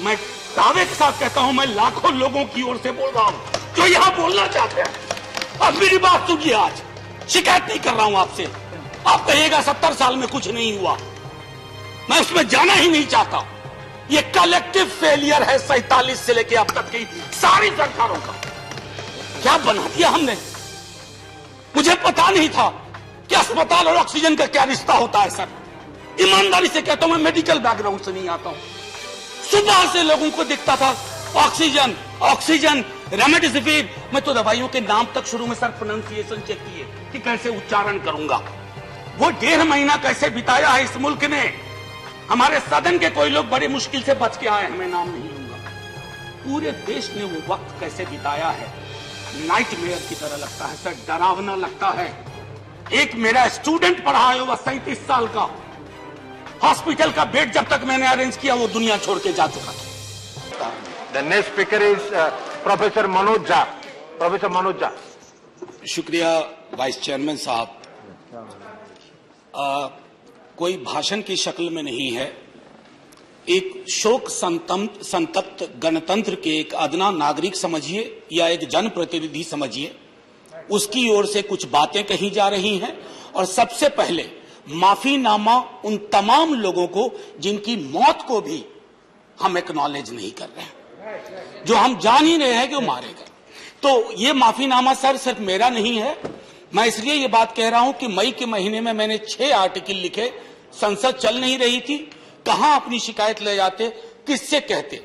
मैं दावे के साथ कहता हूं, मैं लाखों लोगों की ओर से बोल रहा हूं जो यहां बोलना चाहते हैं। अब मेरी बात सुनिए, आज शिकायत नहीं कर रहा हूं आपसे। आप कहिएगा 70 साल में कुछ नहीं हुआ, मैं उसमें जाना ही नहीं चाहता। ये कलेक्टिव फेलियर है 47 से लेकर अब तक की सारी सरकारों का। क्या बना दिया हमने? मुझे पता नहीं था कि अस्पताल और ऑक्सीजन का क्या रिश्ता होता है। सर, ईमानदारी से कहता हूं, मैं मेडिकल बैकग्राउंड से नहीं आता हूं। सुबह से लोगों को दिखता था ऑक्सीजन ऑक्सीजन, रेमडेसिविर। मैं तो दवाइयों के नाम तक शुरू में सर प्रोनाउंसिएशन चेक किए कि कैसे उच्चारण करूंगा। वो 1.5 महीना कैसे बिताया है इस मुल्क ने। हमारे सदन के कोई लोग बड़े मुश्किल से बच के आए, मैं नाम नहीं लूंगा। पूरे देश ने वो वक्त कैसे बिताया है, नाइटमेयर की तरह लगता है सर, डरावना लगता है। एक मेरा स्टूडेंट पढ़ा है, वह 37 साल का, हॉस्पिटल का बेड जब तक मैंने अरेंज किया वो दुनिया छोड़ के जा चुका था। The next speaker is Professor Manoj Jha. Professor Manoj Jha. शुक्रिया वाइस चेयरमैन साहब। कोई भाषण की शक्ल में नहीं है, एक शोक संतप्त गणतंत्र के एक अदना नागरिक समझिए या एक जनप्रतिनिधि समझिए, उसकी ओर से कुछ बातें कही जा रही हैं। और सबसे पहले माफीनामा उन तमाम लोगों को जिनकी मौत को भी हम एक्नॉलेज नहीं कर रहे हैं, जो हम जान ही रहे हैं कि वो मारे गए। तो ये माफीनामा सर सिर्फ मेरा नहीं है। मैं इसलिए ये बात कह रहा हूं कि मई के महीने में मैंने 6 आर्टिकल लिखे। संसद चल नहीं रही थी, कहां अपनी शिकायत ले जाते, किससे कहते।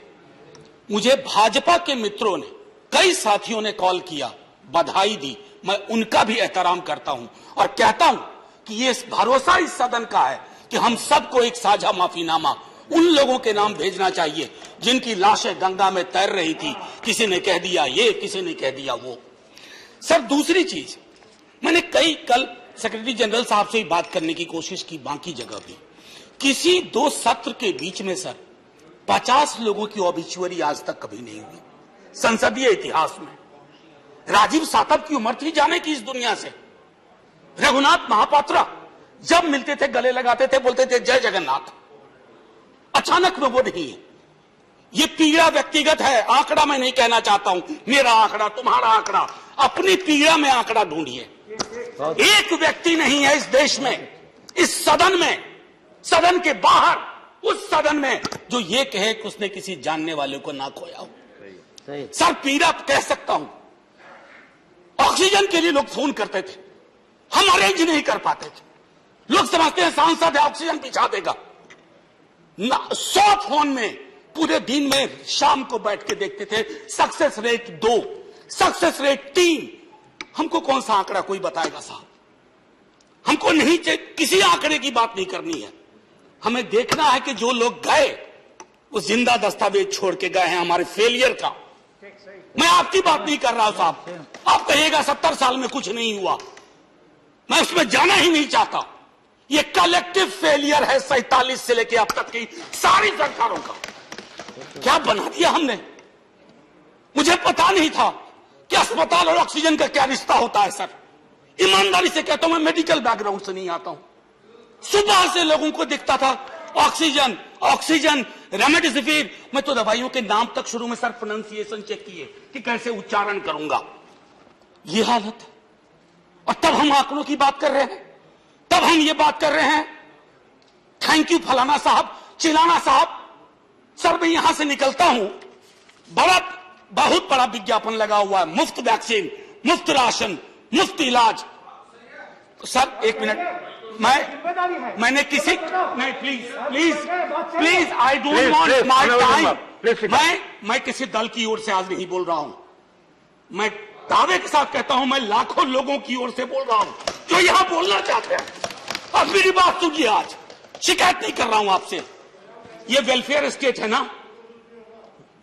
मुझे भाजपा के मित्रों ने, कई साथियों ने कॉल किया, बधाई दी। मैं उनका भी एहतराम करता हूं और कहता हूं कि ये भरोसा इस सदन का है कि हम सबको एक साझा माफीनामा उन लोगों के नाम भेजना चाहिए जिनकी लाशें गंगा में तैर रही थी। किसी ने कह दिया ये, किसी ने कह दिया वो। सर, दूसरी चीज, मैंने कल सेक्रेटरी जनरल साहब से बात करने की कोशिश की, बाकी जगह भी। किसी 2 सत्र के बीच में सर 50 लोगों की ऑबिचुअरी आज तक कभी नहीं हुई संसदीय इतिहास में। राजीव सातव की उम्र थी जाने की इस दुनिया से। रघुनाथ महापात्रा जब मिलते थे गले लगाते थे, बोलते थे जय जगन्नाथ। अचानक में वो नहीं है। ये पीड़ा व्यक्तिगत है, आंकड़ा मैं नहीं कहना चाहता हूं, मेरा आंकड़ा, तुम्हारा आंकड़ा। अपनी पीड़ा में आंकड़ा ढूंढिए। एक व्यक्ति नहीं है इस देश में, इस सदन में, सदन के बाहर, उस सदन में जो ये कहे कि उसने किसी जानने वाले को ना खोया हो। सर, पीड़ा कह सकता हूं। ऑक्सीजन के लिए लोग फोन करते थे, हम अरेंज नहीं कर पाते थे। लोग समझते हैं सांसद है, ऑक्सीजन पिछा देगा। 100 फोन में पूरे दिन में शाम को बैठ के देखते थे, सक्सेस रेट 2, सक्सेस रेट 3। हमको कौन सा आंकड़ा कोई बताएगा साहब? हमको नहीं, किसी आंकड़े की बात नहीं करनी है। हमें देखना है कि जो लोग गए वो जिंदा दस्तावेज छोड़ के गए हैं हमारे फेलियर का। मैं आपकी बात नहीं कर रहा हूं साहब। आप कहिएगा 70 साल में कुछ नहीं हुआ, मैं उसमें जाना ही नहीं चाहता। ये कलेक्टिव फेलियर है 47 से लेकर अब तक की सारी सरकारों का। क्या बना दिया हमने? मुझे पता नहीं था कि अस्पताल और ऑक्सीजन का क्या रिश्ता होता है। सर, ईमानदारी से कहता हूं, मैं मेडिकल बैकग्राउंड से नहीं आता हूं। सुबह से लोगों को दिखता था ऑक्सीजन ऑक्सीजन, रेमडेसिविर। मैं तो दवाइयों के नाम तक शुरू में सर प्रोनाउंसिएशन चेक किए कि कैसे उच्चारण करूंगा। ये हालत है। और तब हम आंकड़ों की बात कर रहे हैं, तब हम ये बात कर रहे हैं थैंक यू फलाना साहब, चिलाना साहब। सर, मैं यहां से निकलता हूं, बहुत बड़ा विज्ञापन लगा हुआ है, मुफ्त वैक्सीन, मुफ्त राशन, मुफ्त इलाज। सर, एक मिनट, मैंने किसी नहीं, please I don't want my time. मैं किसी दल की ओर से आज नहीं बोल रहा हूं। मैं दावे के साथ कहता हूं, मैं लाखों लोगों की ओर से बोल रहा हूं जो यहां बोलना चाहते हैं। अब मेरी बात सुनिए, आज शिकायत नहीं कर रहा हूं आपसे। ये वेलफेयर स्टेट है ना।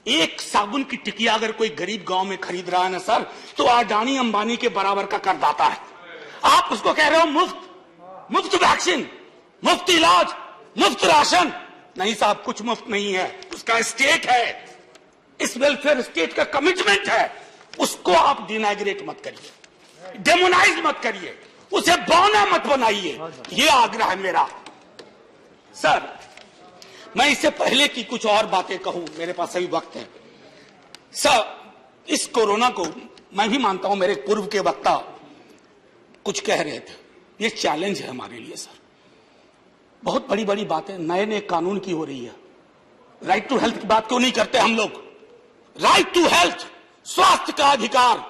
एक साबुन की टिकिया अगर कोई गरीब गांव में खरीद रहा है ना सर, तो अडानी अंबानी के बराबर का करदाता है। आप उसको कह रहे हो मुफ्त वैक्सीन, मुफ्त इलाज, मुफ्त राशन। नहीं साहब, कुछ मुफ्त नहीं है, उसका स्टेट है। इस वेलफेयर स्टेट का कमिटमेंट है, उसको आप डिनाइग्रेट मत करिए, डेमोनाइज मत करिए, उसे बौना मत बनाइए। ये आग्रह है मेरा। सर, मैं इससे पहले की कुछ और बातें कहूं, मेरे पास अभी वक्त है सर। इस कोरोना को मैं भी मानता हूं, मेरे पूर्व के वक्ता कुछ कह रहे थे, ये चैलेंज है हमारे लिए सर। बहुत बड़ी बड़ी बातें नए नए कानून की हो रही है। राइट टू हेल्थ की बात क्यों नहीं करते हम लोग? राइट टू हेल्थ, स्वास्थ्य का अधिकार,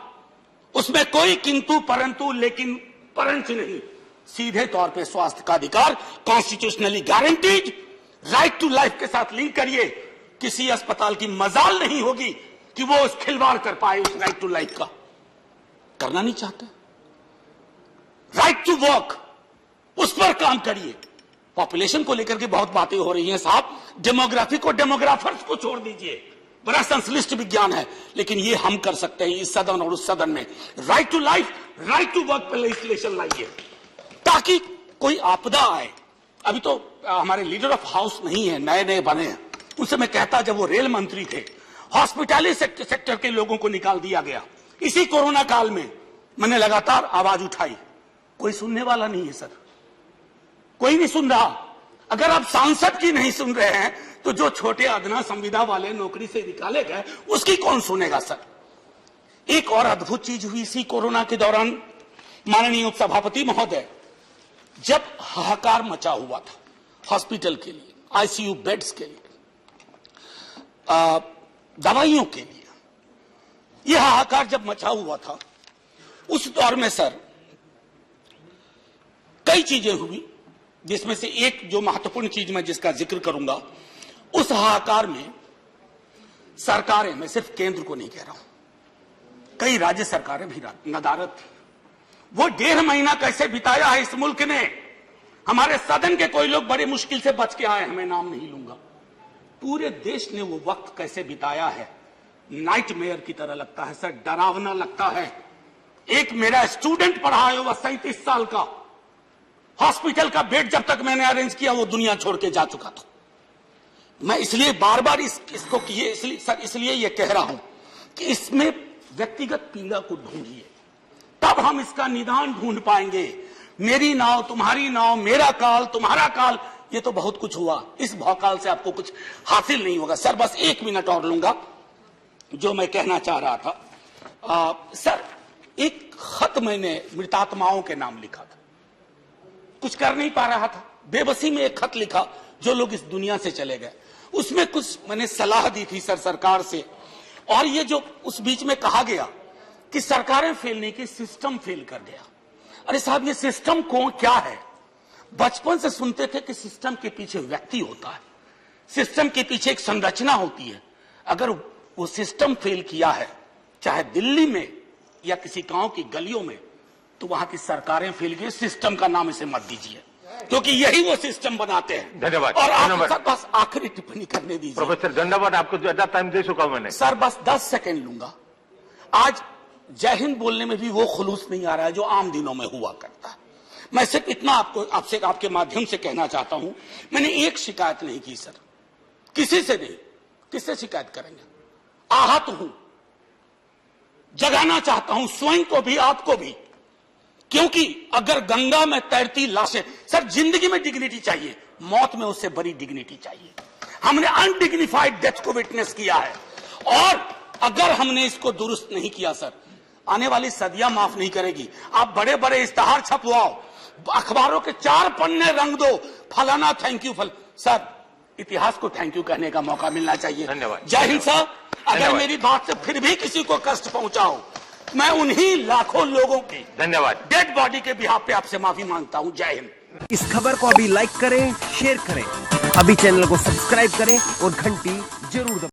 उसमें कोई किंतु परंतु लेकिन परंच नहीं, सीधे तौर पे स्वास्थ्य का अधिकार constitutionally guaranteed. Right to life के साथ लिंक करिए, किसी अस्पताल की मजाल नहीं होगी कि वो उस खिलवाड़ कर पाए उस राइट टू लाइफ का। करना नहीं चाहते। राइट टू वर्क, उस पर काम करिए। पॉपुलेशन को लेकर के बहुत बातें हो रही हैं साहब, डेमोग्राफी को डेमोग्राफर्स को छोड़ दीजिए, बड़ा संश्लिष्ट विज्ञान है, लेकिन ये हम कर सकते हैं इस सदन और उस सदन में। Right to life, right to work पर लेजिस्लेशन लाइए ताकि कोई आपदा आए। अभी तो हमारे लीडर ऑफ हाउस नहीं है, नए नए बने हैं, उनसे मैं कहता जब वो रेल मंत्री थे, हॉस्पिटैलिटी सेक्टर के लोगों को निकाल दिया गया। इसी कोरोना काल में मैंने लगातार आवाज उठाई, कोई सुनने वाला नहीं है सर, कोई नहीं सुन रहा। अगर आप सांसद की नहीं सुन रहे हैं तो जो छोटे अदना संविदा वाले नौकरी से निकाले गए उसकी कौन सुनेगा सर? एक और अद्भुत चीज हुई इसी कोरोना के दौरान, माननीय उपसभापति महोदय, जब हाहाकार मचा हुआ था हॉस्पिटल के लिए, आईसीयू बेड्स के लिए, दवाइयों के लिए, यह हाहाकार जब मचा हुआ था उस दौर में सर कई चीजें हुई, जिसमें से एक जो महत्वपूर्ण चीज मैं जिसका जिक्र करूंगा, उस हाहाकार में सरकारें, मैं सिर्फ केंद्र को नहीं कह रहा हूं, कई राज्य सरकारें भी नदारद थी। वो 1.5 महीना कैसे बिताया है इस मुल्क ने, हमारे सदन के कोई लोग बड़े मुश्किल से बच के आए हैं, मैं नाम नहीं लूंगा। पूरे देश ने वो वक्त कैसे बिताया है, नाइटमेयर की तरह लगता है सर, डरावना लगता है। एक मेरा स्टूडेंट पढ़ा है, वह 37 साल का, हॉस्पिटल का बेड जब तक मैंने अरेंज किया वो दुनिया छोड़ के जा चुका था। मैं इसलिए बार बार इसको इसलिए ये कह रहा हूं कि इसमें व्यक्तिगत पीड़ा को ढूंढिए, तब हम इसका निदान ढूंढ पाएंगे। मेरी नाव तुम्हारी नाव, मेरा काल तुम्हारा काल, ये तो बहुत कुछ हुआ, इस भौकाल से आपको कुछ हासिल नहीं होगा। सर बस 1 मिनट और लूंगा, जो मैं कहना चाह रहा था। सर एक खत मैंने मृतात्माओं के नाम लिखा था, कुछ कर नहीं पा रहा था, बेबसी में एक खत लिखा जो लोग इस दुनिया से चले गए। उसमें कुछ मैंने सलाह दी थी सर सरकार से, और ये जो उस बीच में कहा गया कि सरकारें फेल नहीं की, सिस्टम फेल कर गया। अरे साहब ये सिस्टम कौन क्या है? बचपन से सुनते थे कि सिस्टम के पीछे व्यक्ति होता है, सिस्टम के पीछे एक संरचना होती है। अगर वो सिस्टम फेल किया है, चाहे दिल्ली में या किसी गांव की गलियों में, तो वहां की सरकारें फेल गई। सिस्टम का नाम इसे मत दीजिए, क्योंकि यही वो सिस्टम बनाते हैं। धन्यवाद। और आप बस आखिरी टिप्पणी करने दीजिए। प्रोफेसर धन्यवाद, आपको ज्यादा टाइम दे चुका हूं मैंने। सर बस 10 सेकंड लूंगा। आज जय हिंद बोलने में भी वो खुलूस नहीं आ रहा है जो आम दिनों में हुआ करता है। मैं सिर्फ इतना आपसे आपके माध्यम से कहना चाहता हूं, मैंने एक शिकायत नहीं की सर, किसी से नहीं। किससे शिकायत करेंगे? आहत हूं, जगाना चाहता हूं स्वयं को भी आपको भी, क्योंकि अगर गंगा में तैरती लाशें, सर जिंदगी में डिग्निटी चाहिए, मौत में उससे बड़ी डिग्निटी चाहिए। हमने अनडिग्निफाइड डेथ को विटनेस किया है, और अगर हमने इसको दुरुस्त नहीं किया सर, आने वाली सदियां माफ नहीं करेगी। आप बड़े बड़े इश्तहार छपवाओ, अखबारों के 4 पन्ने रंग दो, फलाना थैंक यू सर इतिहास को थैंक यू कहने का मौका मिलना चाहिए। धन्यवाद। जय हिंद सर। अगर मेरी बात से फिर भी किसी को कष्ट पहुंचाओ, मैं उन्हीं लाखों लोगों की धन्यवाद डेड बॉडी के बिहाफ पे आपसे माफी मांगता हूं। जय हिंद। इस खबर को अभी लाइक करें, शेयर करें, अभी चैनल को सब्सक्राइब करें और घंटी जरूर दबाएं।